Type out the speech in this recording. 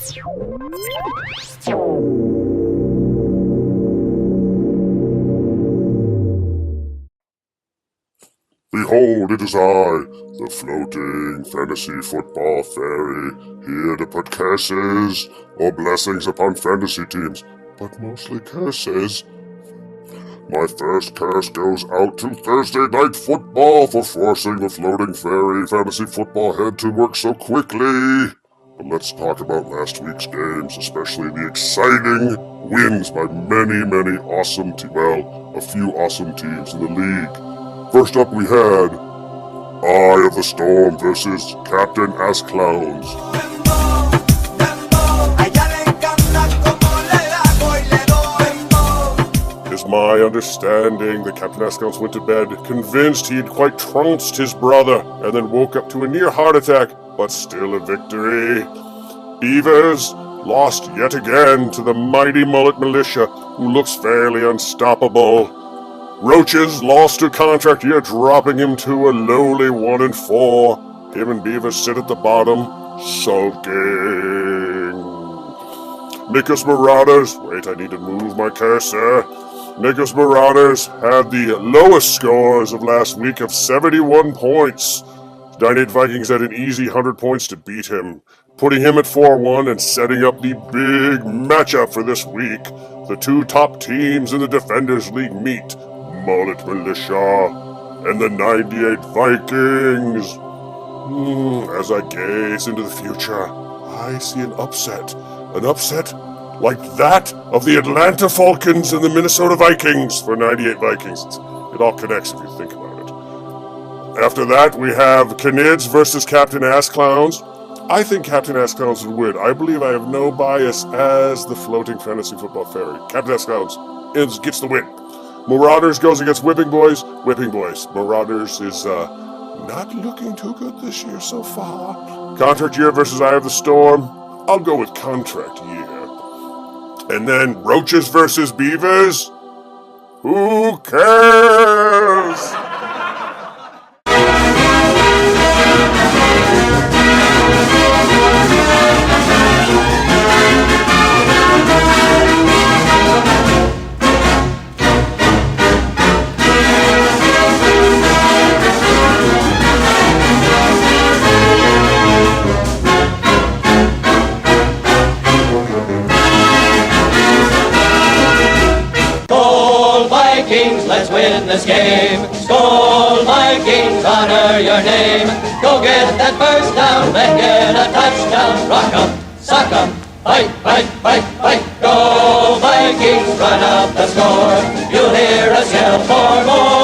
Behold, it is I, the floating fantasy football fairy, here to put curses or blessings upon fantasy teams, but mostly curses. My first curse goes out to Thursday Night Football for forcing the floating fairy fantasy football head to work so quickly. But let's talk about last week's games, especially the exciting wins by many awesome a few awesome teams in the league. First up we had Eye of the Storm versus Captain Ass Clowns. It's my understanding that Captain Ass Clowns went to bed convinced he had quite trounced his brother and then woke up to a near heart attack, but still a victory. Beavers lost yet again to the mighty Mullet Militia, who looks fairly unstoppable. Roaches lost to Contract Year, dropping him to a lowly 1-4. Him and Beavers sit at the bottom, sulking. Mikos Marauders, wait, I need to move my cursor. Mikos Marauders had the lowest scores of last week of 71 points. 98 Vikings had an easy 100 points to beat him, putting him at 4-1 and setting up the big matchup for this week. The two top teams in the Defenders League meet. Mullet Militia and the 98 Vikings. As I gaze into the future, I see an upset like that of the Atlanta Falcons and the Minnesota Vikings for 98 Vikings. It all connects if you think about it. After that, we have Canids versus Captain Ass Clowns. I think Captain Ass Clowns would win. I believe I have no bias as the floating fantasy football fairy. Captain Ass Clowns gets the win. Marauders goes against Whipping Boys. Marauders is not looking too good this year so far. Contract Year versus Eye of the Storm. I'll go with Contract Year. And then Roaches versus Beavers. Who cares? Let's win this game. Skol Vikings, honor your name. Go get that first down, then get a touchdown. Rock 'em, sock 'em, fight. Go Vikings, run up the score. You'll hear us yell for more.